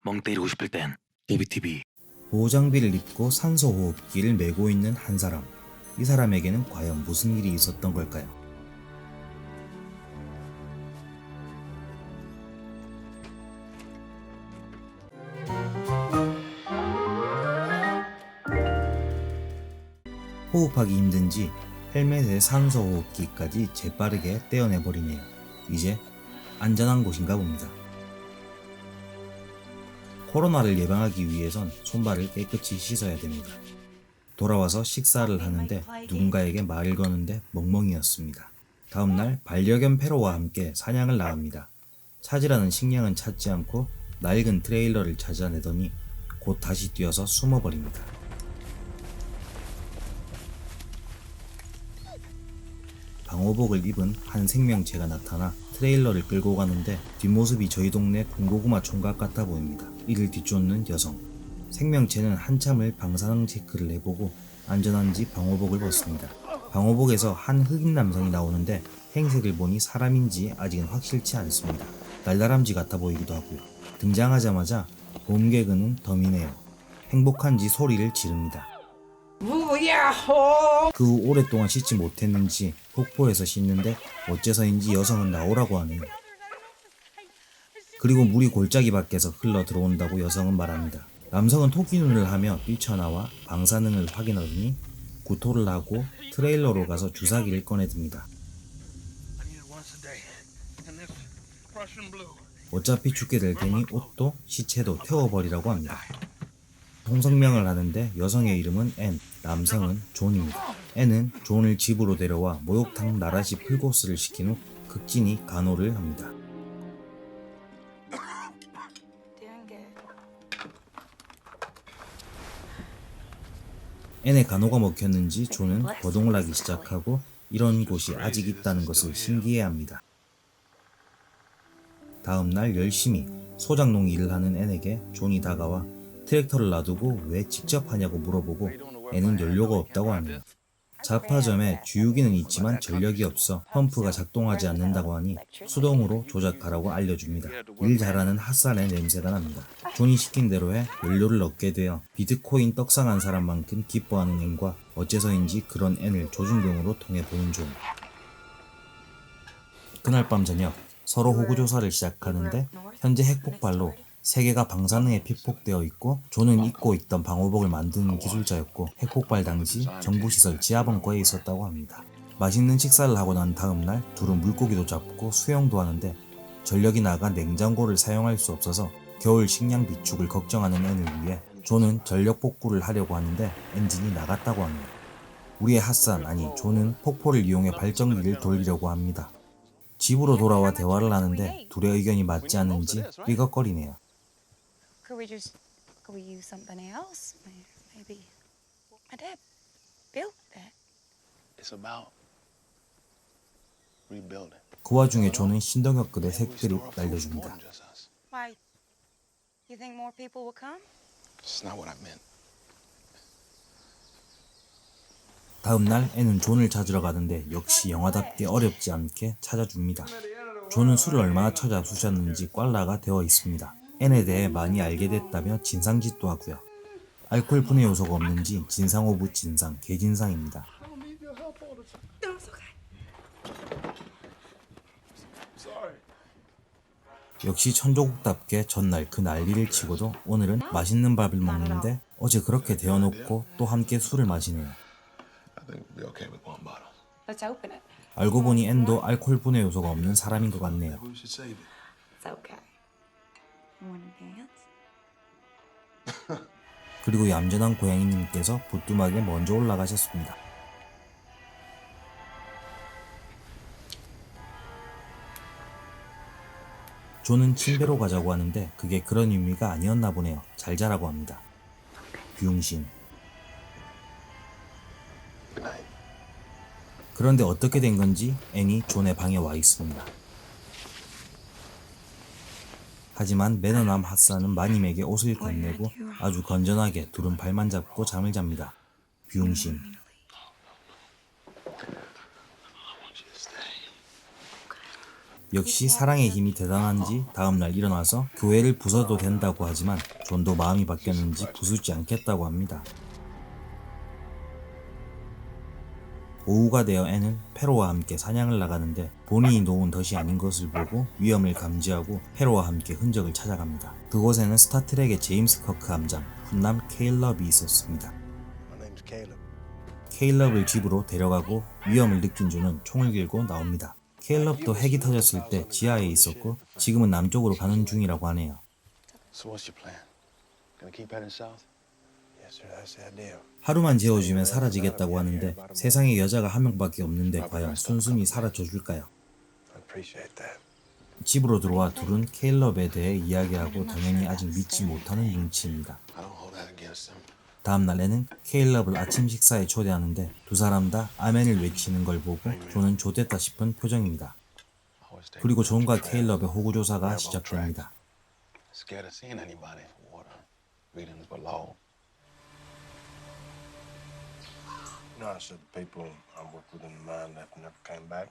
멍 때리고 싶을 땐 도비TV. 보호장비를 입고 산소호흡기를 메고 있는 한 사람. 이 사람에게는 과연 무슨 일이 있었던 걸까요? 호흡하기 힘든지 헬멧에 산소호흡기까지 재빠르게 떼어내버리네요. 이제 안전한 곳인가 봅니다. 코로나를 예방하기 위해선 손발을 깨끗이 씻어야 됩니다. 돌아와서 식사를 하는데 누군가에게 말을 거는데 멍멍이었습니다. 다음날 반려견 페로와 함께 사냥을 나갑니다. 찾으라는 식량은 찾지 않고 낡은 트레일러를 찾아내더니 곧 다시 뛰어서 숨어버립니다. 방호복을 입은 한 생명체가 나타나 트레일러를 끌고 가는데 뒷모습이 저희 동네 군고구마 총각 같아 보입니다. 이를 뒤쫓는 여성. 생명체는 한참을 방사능 체크를 해보고 안전한지 방호복을 벗습니다. 방호복에서 한 흑인 남성이 나오는데 행색을 보니 사람인지 아직은 확실치 않습니다. 날다람쥐 같아 보이기도 하고요. 등장하자마자 봄개그는 덤이네요. 행복한지 소리를 지릅니다. 그 후 오랫동안 씻지 못했는지 폭포에서 씻는데 어째서인지 여성은 나오라고 하네요. 그리고 물이 골짜기 밖에서 흘러 들어온다고 여성은 말합니다. 남성은 토끼눈을 하며 뛰쳐나와 방사능을 확인하더니 구토를 하고 트레일러로 가서 주사기를 꺼내듭니다. 어차피 죽게 될 테니 옷도 시체도 태워버리라고 합니다. 통성명을 하는데 여성의 이름은 앤, 남성은 존입니다. 앤은 존을 집으로 데려와 목욕탕 나라시 풀코스를 시킨 후 극진히 간호를 합니다. 앤의 간호가 먹혔는지 존은 거동을 하기 시작하고 이런 곳이 아직 있다는 것을 신기해합니다. 다음날 열심히 소장농 일을 하는 앤에게 존이 다가와 트랙터를 놔두고 왜 직접 하냐고 물어보고 앤은 연료가 없다고 하네요. 자파점에 주유기는 있지만 전력이 없어 펌프가 작동하지 않는다고 하니 수동으로 조작하라고 알려줍니다. 일 잘하는 핫산의 냄새가 납니다. 존이 시킨 대로 해 연료를 얻게 되어 비트코인 떡상한 사람만큼 기뻐하는 앤과 어째서인지 그런 앤을 조준경으로 통해보는 존. 그날 밤 저녁 서로 호구조사를 시작하는데 현재 핵폭발로 세계가 방사능에 피폭되어 있고 존은 입고 있던 방호복을 만드는 기술자였고 핵폭발 당시 정부시설 지하벙커에 있었다고 합니다. 맛있는 식사를 하고 난 다음날 둘은 물고기도 잡고 수영도 하는데 전력이 나가 냉장고를 사용할 수 없어서 겨울 식량 비축을 걱정하는 앤을 위해 존은 전력 복구를 하려고 하는데 엔진이 나갔다고 합니다. 우리의 핫산 아니 존은 폭포를 이용해 발전기를 돌리려고 합니다. 집으로 돌아와 대화를 하는데 둘의 의견이 맞지 않는지 삐걱거리네요. Could we use something else? Maybe my dad built that. It's about rebuilding. 그 와중에 존은 신동엽급의 색들이 날려줍니다. Why? You think more people will come? It's not what I meant. 다음날 앤은 존을 찾으러 가는데 역시 영화답게 어렵지 않게 찾아줍니다. 존은 술을 얼마나 찾아주셨는지 꽐라가 되어 있습니다. 앤에 대해 많이 알게 됐다며 진상짓도 하고요. 알코올 분해 요소가 없는지 진상 오브 진상, 개진상입니다. 역시 천조국답게 전날 그 난리를 치고도 오늘은 맛있는 밥을 먹는데 어제 그렇게 데워놓고 또 함께 술을 마시네요. I think we'll be okay with one bottle. Let's open it. 알고 보니 앤도 알코올 분해 요소가 없는 사람인 것 같네요. We should save it. It's okay. You want to dance? 그리고 얌전한 고양이님께서 부뚜막에 먼저 올라가셨습니다. 존은 침대로 가자고 하는데 그게 그런 의미가 아니었나 보네요. 잘 자라고 합니다. 비용신. Good night. 그런데 어떻게 된 건지 앤이 존의 방에 와 있습니다. 하지만 매너남 핫산은 마님에게 옷을 건네고 아주 건전하게 둘은 발만 잡고 잠을 잡니다. 비용신. 역시 사랑의 힘이 대단한지 다음날 일어나서 교회를 부숴도 된다고 하지만 존도 마음이 바뀌었는지 부수지 않겠다고 합니다. 오후가 되어 앤은 페로와 함께 사냥을 나가는데 본인이 놓은 덫이 아닌 것을 보고 위험을 감지하고 페로와 함께 흔적을 찾아갑니다. 그곳에는 스타트rek의 제임스 커크 함장, 훈남 케일럽이 있었습니다. My name's Caleb. 케일럽을 집으로 데려가고 위험을 느낀 존은 총을 들고 나옵니다. 케일럽도 핵이 터졌을 때 지하에 있었고 지금은 남쪽으로 가는 중이라고 하네요. So what's your plan? Gonna keep heading south? Yes, sir, that's the idea. 하루만 재워주면 사라지겠다고 하는데 세상에 여자가 한 명밖에 없는데 과연 순순히 사라져 줄까요? I appreciate that. 집으로 들어와 둘은 케일럽에 대해 이야기하고 당연히 아직 믿지 못하는 눈치입니다. I don't hold that against him. 다음날 앤은 케일럽을 아침 식사에 초대하는데 두 사람 다 아멘을 외치는 걸 보고 존은 좋댔다 싶은 표정입니다. Always take 그리고 존과 케일럽의 호구조사가 시작됩니다. scared of seeing anybody for water. Readings below. You know, I said the people I work with in the mine left and never came back.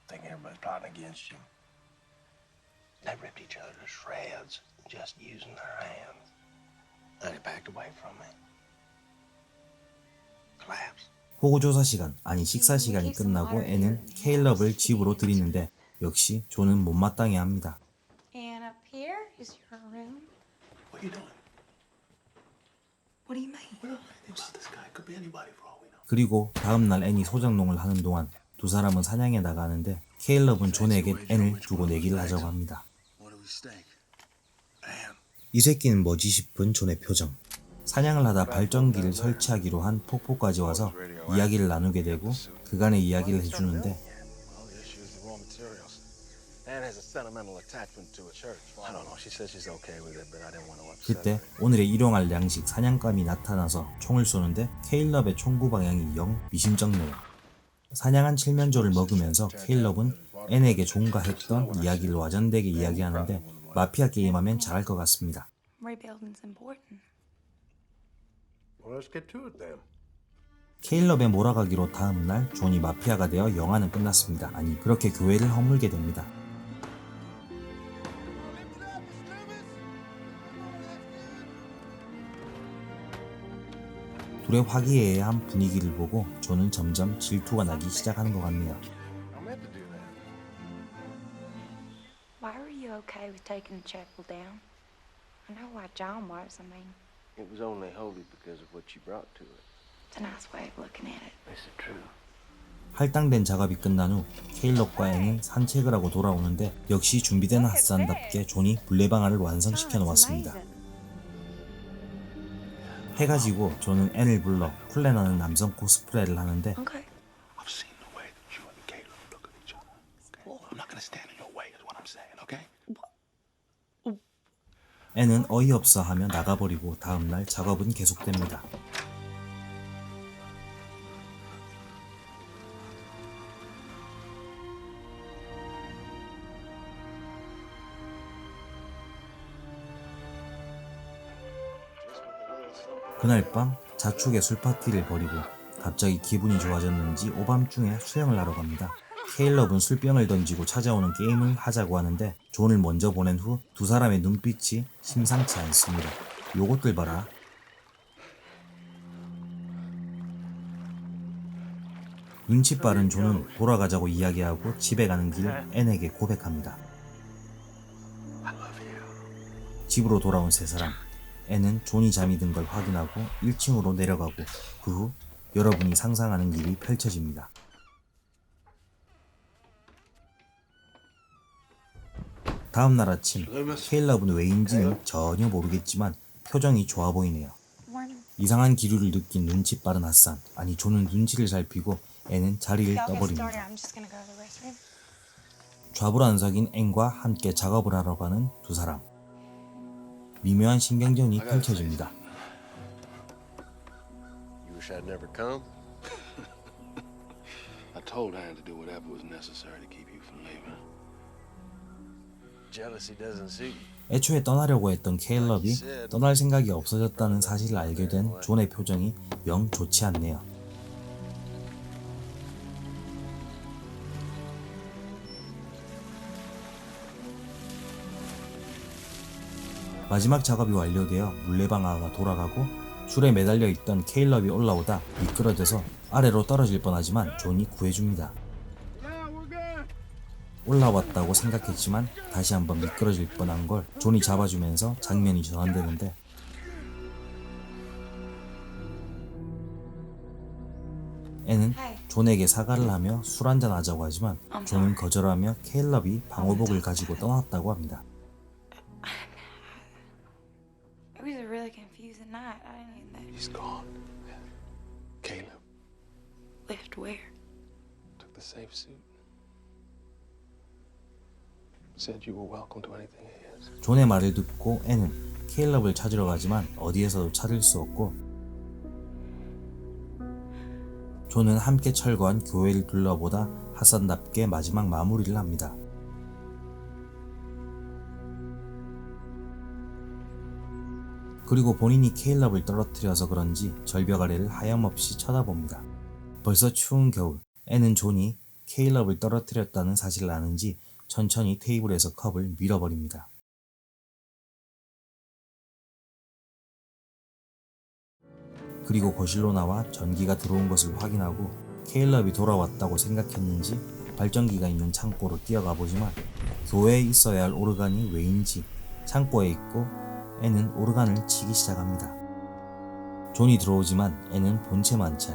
Think everybody's plotting against you. They ripped each other to shreds, just using their hands. And they backed away from me. Collapsed. 호구조사 시간, 아니 식사 시간이 끝나고 앤은 케일럽을 집으로 들이는데 역시 존은 못마땅해 합니다. And up here is your room. What are you doing? What do you mean? We don't know anything about this guy. Could be anybody for all we know. 그리고 다음날 앤이 소장농을 하는 동안 두 사람은 사냥에 나가는데 케일럽은 존에게 앤을 두고 내기를 하자고 합니다. What do we stake? Man. 이 새끼는 뭐지 싶은 존의 표정. 사냥을 하다 발전기를 설치하기로 한 폭포까지 와서 이야기를 나누게 되고 그간의 이야기를 해주는데 Well, the issue is the raw materials. Anne has a sentimental attachment to a church. I don't know. She says she's okay with it, but I didn't want to upset 그때 her. 오늘의 일용할 양식 사냥감이 나타나서 총을 쏘는데 케일럽의 총구 방향이 영 미심쩍네요. 사냥한 칠면조를 먹으면서 케일럽은 앤에게 종가했던 이야기를 와전되게 이야기하는데 마피아 게임하면 잘할 것 같습니다. Rebuilding's important. Well, let's get to it then. 케일럽에 몰아가기로 다음날 존이 마피아가 되어 영화는 끝났습니다. 아니 그렇게 교회를 허물게 됩니다. 둘의 화기애애한 분위기를 보고 존은 점점 질투가 나기 시작하는 것 같네요. I meant to do that. Why were you okay with taking the chapel down? I know why John was. I mean, It was only holy because of what you brought to it. it's a nice way of looking at it. Is it true? 할당된 작업이 끝난 후 케일럽과 앤은 산책을 하고 돌아오는데 역시 준비된 핫산답게 존이 물레방아를 완성시켜 놓았습니다. 해가 지고 존은 앤을 불러 쿨레나는 남성 코스프레를 하는데 Okay. I've seen the way that you and Caleb look at each other. Okay? I'm not gonna stand in your way, is what I'm saying, okay? 앤은 어이없어 하며 나가버리고 다음날 작업은 계속됩니다. 그날 밤 자축의 술파티를 벌이고 갑자기 기분이 좋아졌는지 오밤중에 수영을 하러 갑니다. 케일럽은 술병을 던지고 찾아오는 게임을 하자고 하는데 존을 먼저 보낸 후 두 사람의 눈빛이 심상치 않습니다. 요것들 봐라. 눈치 빠른 존은 돌아가자고 이야기하고 집에 가는 길 앤에게 고백합니다. I love you. 집으로 돌아온 세 사람. 앤은 존이 잠이 든 걸 확인하고 1층으로 내려가고 그 후 여러분이 상상하는 일이 펼쳐집니다. 다음날 아침 케일럽은 왜인지는 전혀 모르겠지만 표정이 좋아 보이네요. Morning. 이상한 기류를 느낀 눈치 빠른 핫산. 아니 존은 눈치를 살피고 앤은 자리를 Y'all get started. 떠버립니다. I'm just gonna go to the restroom. 좌불안석인 앤과 함께 작업을 하러 가는 두 사람. 미묘한 신경전이 펼쳐집니다. You wish I'd never come? I told Anne to do whatever was necessary to keep you from leaving. Jealousy doesn't suit you. 애초에 떠나려고 했던 케일럽이 떠날 생각이 없어졌다는 사실을 알게 된 존의 표정이 영 좋지 않네요. 마지막 작업이 완료되어 물레방아가 돌아가고 줄에 매달려 있던 케일럽이 올라오다 미끄러져서 아래로 떨어질 뻔하지만 존이 구해줍니다. 올라왔다고 생각했지만 다시 한번 미끄러질 뻔한 걸 존이 잡아주면서 장면이 전환되는데 앤은 존에게 사과를 하며 술 한잔 하자고 하지만 존은 거절하며 케일럽이 방호복을 가지고 떠났다고 합니다. It was a really confusing night. I didn't even know. He's gone. Caleb Left where? took the safe suit. Said you were welcome to anything he is. 존의 말을 듣고 앤은 케일럽을 찾으러 가지만 어디에서도 찾을 수 없고 존은 함께 철거한 교회를 둘러보다 하산답게 마지막 마무리를 합니다. 그리고 본인이 케일럽을 떨어뜨려서 그런지 절벽 아래를 하염없이 쳐다봅니다. 벌써 추운 겨울, 앤은 존이 케일럽을 떨어뜨렸다는 사실을 아는지 천천히 테이블에서 컵을 밀어버립니다. 그리고 거실로 나와 전기가 들어온 것을 확인하고 케일럽이 돌아왔다고 생각했는지 발전기가 있는 창고로 뛰어가 보지만 교회에 있어야 할 오르간이 왜인지 창고에 있고 앤은 오르간을 치기 시작합니다. 존이 들어오지만 앤은 본체만 채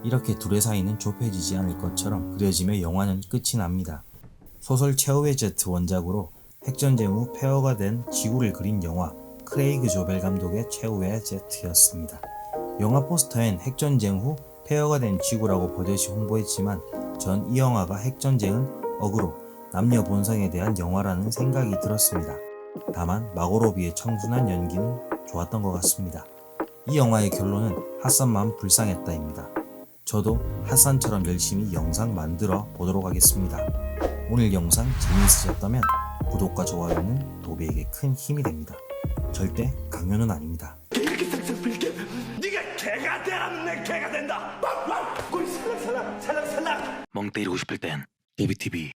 이렇게 둘의 사이는 좁혀지지 않을 것처럼 그려지며 영화는 끝이 납니다. 소설 최후의 제트 원작으로 핵전쟁 후 폐허가 된 지구를 그린 영화 크레이그 조벨 감독의 최후의 제트였습니다. 영화 포스터엔 핵전쟁 후 폐허가 된 지구라고 버젓이 홍보했지만 전 이 영화가 핵전쟁은 억으로 남녀 본성에 대한 영화라는 생각이 들었습니다. 다만 마고로비의 청순한 연기는 좋았던 것 같습니다. 이 영화의 결론은 핫산만 불쌍했다입니다. 저도 핫산처럼 열심히 영상 만들어 보도록 하겠습니다. 오늘 영상 재미있으셨다면 구독과 좋아요는 도비에게 큰 힘이 됩니다. 절대 강요는 아닙니다. 네가 개가 되라면 내 개가 된다. 멍 때리고 싶을 땐 도비TV.